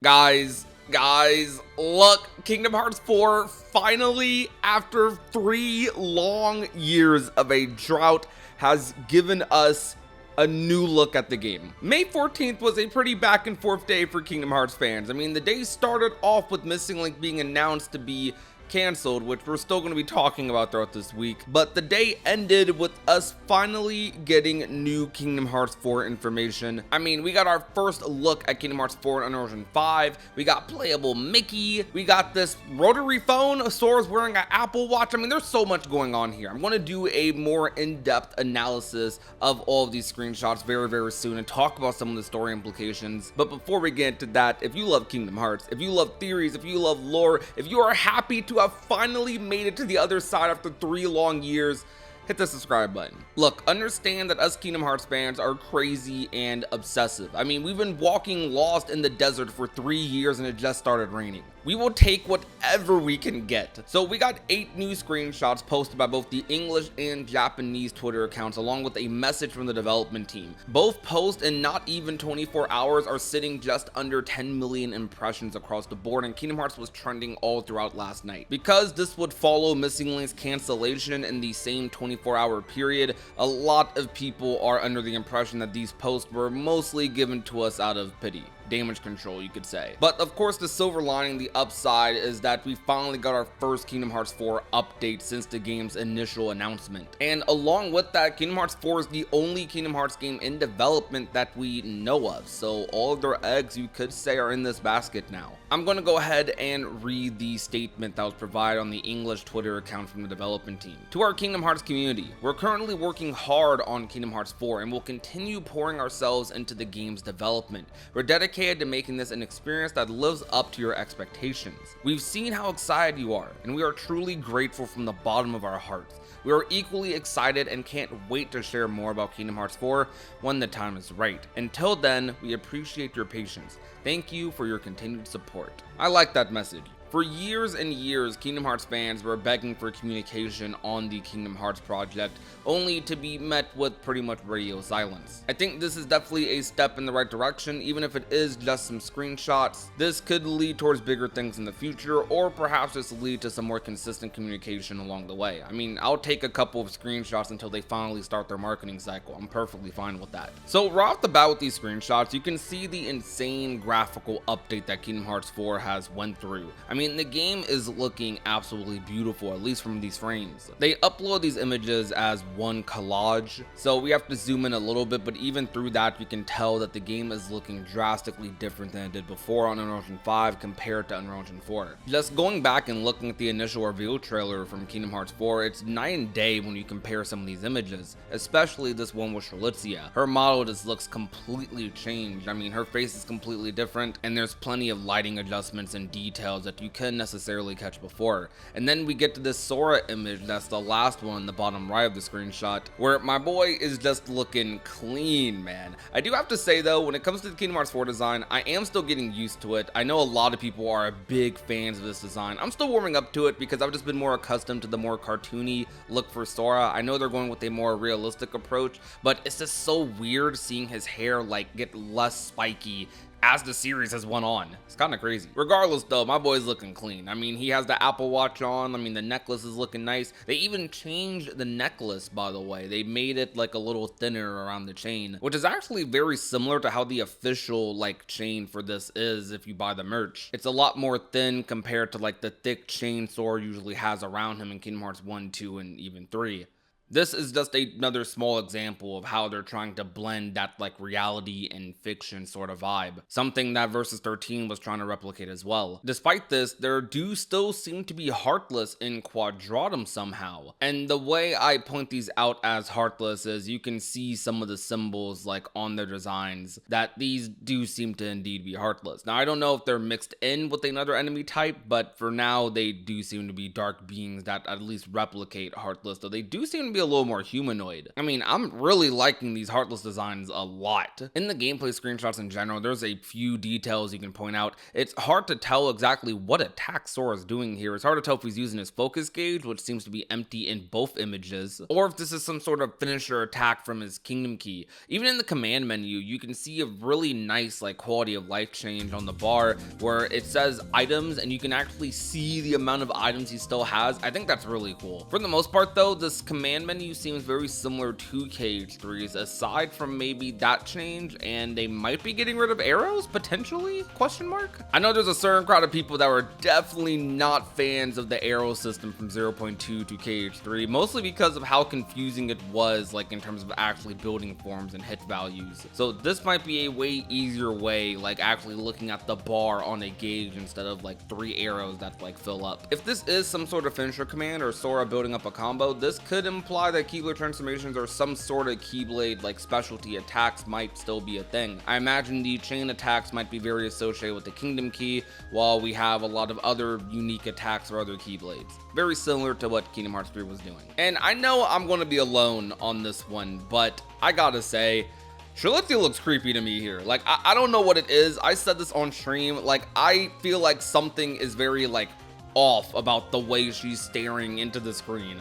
Guys, look, Kingdom Hearts 4 finally, after 3 long years of a drought, has given us a new look at the game. May 14th was a pretty back and forth day for Kingdom Hearts fans. I mean, the day started off with Missing Link being announced to be canceled, which we're still going to be talking about throughout this week, but the day ended with us finally getting new Kingdom Hearts 4 information. I mean, we got our first look at Kingdom Hearts 4 in Unreal Engine 5, we got playable Mickey, we got this rotary phone, Sora's wearing an Apple Watch. I mean, there's so much going on here. I'm going to do a more in-depth analysis of all of these screenshots very soon and talk about some of the story implications. But before we get into that, if you love Kingdom Hearts, if you love theories, if you love lore, if you are happy to have finally made it to the other side after 3 long years, hit the subscribe button. Look, understand that us Kingdom Hearts fans are crazy and obsessive. I mean, we've been walking lost in the desert for 3 years and it just started raining. We will take whatever we can get. So we got 8 new screenshots posted by both the English and Japanese Twitter accounts, along with a message from the development team. Both posts in not even 24 hours are sitting just under 10 million impressions across the board, and Kingdom Hearts was trending all throughout last night. Because this would follow Missing Link's cancellation in the same 24-hour period, a lot of people are under the impression that these posts were mostly given to us out of pity. Damage control, you could say. But of course, the silver lining, the upside, is that we finally got our first Kingdom Hearts 4 update since the game's initial announcement. And along with that, Kingdom Hearts 4 is the only Kingdom Hearts game in development that we know of. So all of their eggs, you could say, are in this basket now. I'm going to go ahead and read the statement that was provided on the English Twitter account from the development team. To our Kingdom Hearts community, we're currently working hard on Kingdom Hearts 4 and will continue pouring ourselves into the game's development. We're dedicated to making this an experience that lives up to your expectations. We've seen how excited you are, and we are truly grateful from the bottom of our hearts. We are equally excited and can't wait to share more about Kingdom Hearts 4 when the time is right. Until then, we appreciate your patience. Thank you for your continued support. I like that message. For years and years, Kingdom Hearts fans were begging for communication on the Kingdom Hearts project, only to be met with pretty much radio silence. I think this is definitely a step in the right direction, even if it is just some screenshots. This could lead towards bigger things in the future, or perhaps just lead to some more consistent communication along the way. I mean, I'll take a couple of screenshots until they finally start their marketing cycle. I'm perfectly fine with that. So right off the bat with these screenshots, you can see the insane graphical update that Kingdom Hearts 4 has went through. I mean, the game is looking absolutely beautiful, at least from these frames. They upload these images as one collage, so we have to zoom in a little bit, but even through that, we can tell that the game is looking drastically different than it did before on Unreal Engine 5 compared to Unreal Engine 4. Just going back and looking at the initial reveal trailer from Kingdom Hearts 4, it's night and day when you compare some of these images, especially this one with Shalitzia. Her model just looks completely changed. I mean, her face is completely different, and there's plenty of lighting adjustments and details that you couldn't necessarily catch before. And then we get to this Sora image that's the last one in the bottom right of the screenshot, where my boy is just looking clean, man. I do have to say though, when it comes to the Kingdom Hearts 4 design, I am still getting used to it. I know a lot of people are big fans of this design. I'm still warming up to it because I've just been more accustomed to the more cartoony look for Sora. I know they're going with a more realistic approach, but it's just so weird seeing his hair like get less spiky as the series has went on. It's kind of crazy. Regardless though, my boy's looking clean. I mean, he has the Apple Watch on. I mean, the necklace is looking nice. They even changed the necklace, by the way. They made it like a little thinner around the chain, which is actually very similar to how the official like chain for this is if you buy the merch. It's a lot more thin compared to like the thick chain Sora usually has around him in Kingdom Hearts 1, 2, and even 3. This is just another small example of how they're trying to blend that like reality and fiction sort of vibe, something that Versus 13 was trying to replicate as well. Despite this, there do still seem to be Heartless in Quadratum somehow, and the way I point these out as Heartless is you can see some of the symbols like on their designs that these do seem to indeed be Heartless. Now I don't know if they're mixed in with another enemy type, but for now they do seem to be dark beings that at least replicate Heartless, though they do seem to be be a little more humanoid. I mean, I'm really liking these Heartless designs a lot. In the gameplay screenshots in general, there's a few details you can point out. It's hard to tell exactly what attack Sora is doing here. It's hard to tell if he's using his focus gauge, which seems to be empty in both images, or if this is some sort of finisher attack from his Kingdom Key. Even in the command menu, you can see a really nice like quality of life change on the bar where it says items and you can actually see the amount of items he still has. I think that's really cool. For the most part though, this command menu seems very similar to KH3's, aside from maybe that change, and they might be getting rid of arrows potentially, question mark. I know there's a certain crowd of people that were definitely not fans of the arrow system from 0.2 to KH3, mostly because of how confusing it was, like in terms of actually building forms and hit values. So this might be a way easier way, like actually looking at the bar on a gauge instead of like 3 arrows that like fill up. If this is some sort of finisher command or Sora building up a combo, this could imply that Keyblade transformations or some sort of Keyblade like specialty attacks might still be a thing. I imagine the chain attacks might be very associated with the Kingdom Key, while we have a lot of other unique attacks or other Keyblades. Very similar to what Kingdom Hearts 3 was doing. And I know I'm going to be alone on this one, but I gotta say, Charlotte looks creepy to me here. Like, I don't know what it is. I said this on stream. Like, I feel like something is very, like, off about the way she's staring into the screen.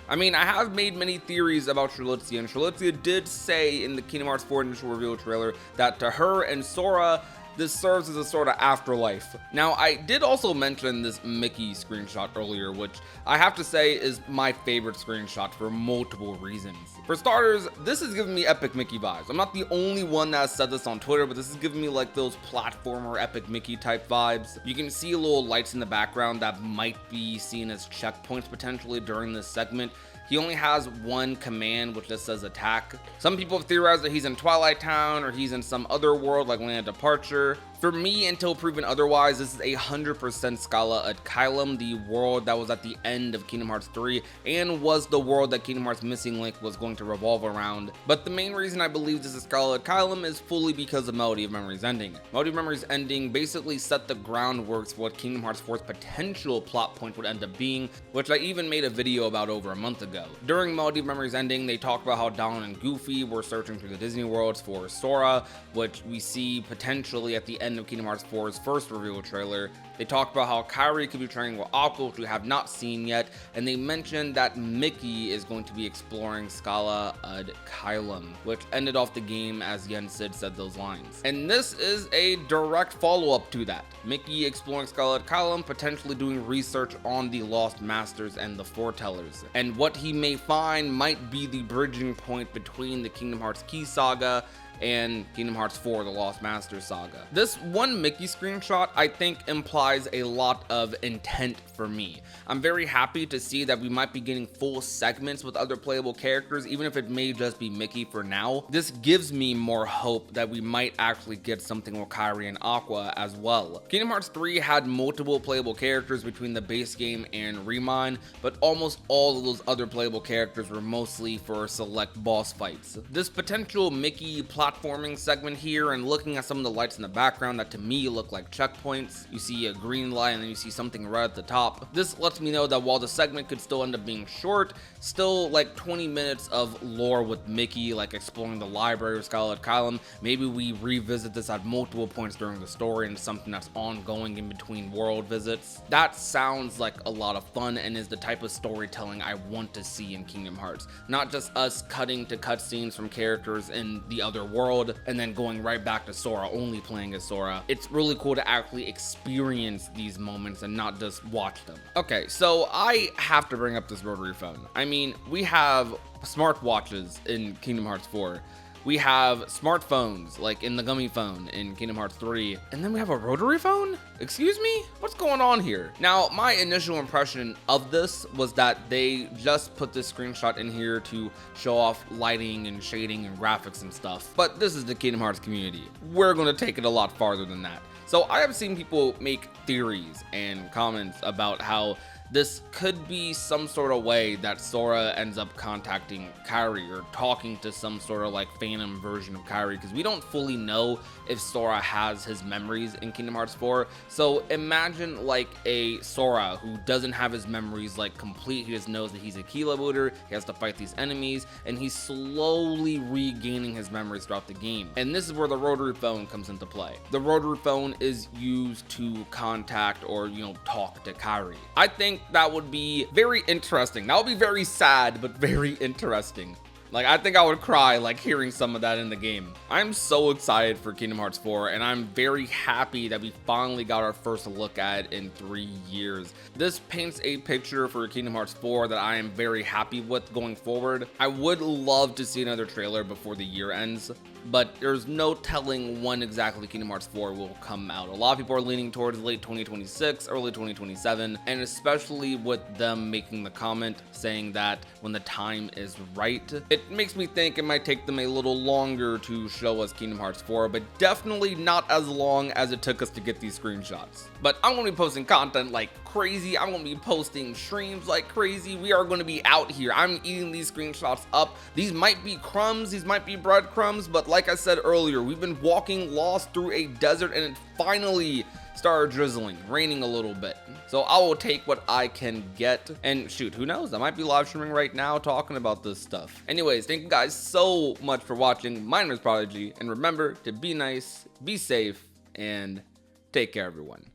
I mean, I have made many theories about Charlotte, and Charlotte did say in the Kingdom Hearts 4 initial reveal trailer that to her and Sora, this serves as a sort of afterlife. Now, I did also mention this Mickey screenshot earlier, which I have to say is my favorite screenshot for multiple reasons. For starters, this is giving me epic Mickey vibes. I'm not the only one that has said this on Twitter, but this is giving me like those platformer epic Mickey type vibes. You can see little lights in the background that might be seen as checkpoints potentially during this segment. He only has one command, which just says attack. Some people have theorized that he's in Twilight Town or he's in some other world like Land of Departure. For me, until proven otherwise, this is 100% Scala Adkylum, the world that was at the end of Kingdom Hearts 3 and was the world that Kingdom Hearts Missing Link was going to revolve around. But the main reason I believe this is Scala Adkylum is fully because of Melody of Memories ending. Melody of Memories ending basically set the groundwork for what Kingdom Hearts 4's potential plot point would end up being, which I even made a video about over a month ago. During Melody of Memories ending, they talked about how Donald and Goofy were searching through the Disney worlds for Sora, which we see potentially at the end of Kingdom Hearts 4's first reveal trailer. They talked about how Kairi could be training with Aqua, which we have not seen yet, and they mentioned that Mickey is going to be exploring Scala Adkylum, which ended off the game as Yen Sid said those lines. And this is a direct follow-up to that. Mickey exploring Scala Adkylum, potentially doing research on the Lost Masters and the Foretellers. And what he may find might be the bridging point between the Kingdom Hearts Key Saga and Kingdom Hearts 4, the Lost Masters saga. This one Mickey screenshot, I think, implies a lot of intent for me. I'm very happy to see that we might be getting full segments with other playable characters, even if it may just be Mickey for now. This gives me more hope that we might actually get something with Kairi and Aqua as well. Kingdom Hearts 3 had multiple playable characters between the base game and Remine, but almost all of those other playable characters were mostly for select boss fights. This potential Mickey platforming segment here, and looking at some of the lights in the background that to me look like checkpoints, you see a green light and then you see something right at the top. This lets me know that while the segment could still end up being short, still like 20 minutes of lore with Mickey, like exploring the library of Scala Adkylum. Maybe we revisit this at multiple points during the story and something that's ongoing in between world visits. That sounds like a lot of fun and is the type of storytelling I want to see in Kingdom Hearts. Not just us cutting to cutscenes from characters in the other world and then going right back to Sora, only playing as Sora. It's really cool to actually experience these moments and not just watch them. Okay, so I have to bring up this rotary phone. I mean, we have smartwatches in Kingdom Hearts 4. We have smartphones, like in the gummy phone in Kingdom Hearts 3, and then we have a rotary phone? Excuse me? What's going on here? Now, my initial impression of this was that they just put this screenshot in here to show off lighting and shading and graphics and stuff, but this is the Kingdom Hearts community. We're gonna take it a lot farther than that. So I have seen people make theories and comments about how this could be some sort of way that Sora ends up contacting Kairi or talking to some sort of like phantom version of Kairi, because we don't fully know if Sora has his memories in Kingdom Hearts 4. So imagine like a Sora who doesn't have his memories like complete. He just knows that he's a Kila booter, he has to fight these enemies, and he's slowly regaining his memories throughout the game. And this is where the rotary phone comes into play. The rotary phone is used to contact or, you know, talk to Kairi. I think that would be very interesting. That would be very sad, but very interesting. Like, I think I would cry like hearing some of that in the game. I'm so excited for Kingdom Hearts 4, and I'm very happy that we finally got our first look at it in 3 years. This paints a picture for Kingdom Hearts 4 that I am very happy with going forward. I would love to see another trailer before the year ends, but there's no telling when exactly Kingdom Hearts 4 will come out. A lot of people are leaning towards late 2026, early 2027, and especially with them making the comment saying that when the time is right, it makes me think it might take them a little longer to show us Kingdom Hearts 4, but definitely not as long as it took us to get these screenshots. But I'm going to be posting content like crazy. I'm going to be posting streams like crazy. We are going to be out here. I'm eating these screenshots up. These might be crumbs, these might be breadcrumbs, but like I said earlier, we've been walking lost through a desert and it finally started drizzling, raining a little bit. So I will take what I can get, and shoot, who knows, I might be live streaming right now talking about this stuff. Anyways, thank you guys so much for watching. My name is Prodigy, and remember to be nice, be safe, and take care, everyone.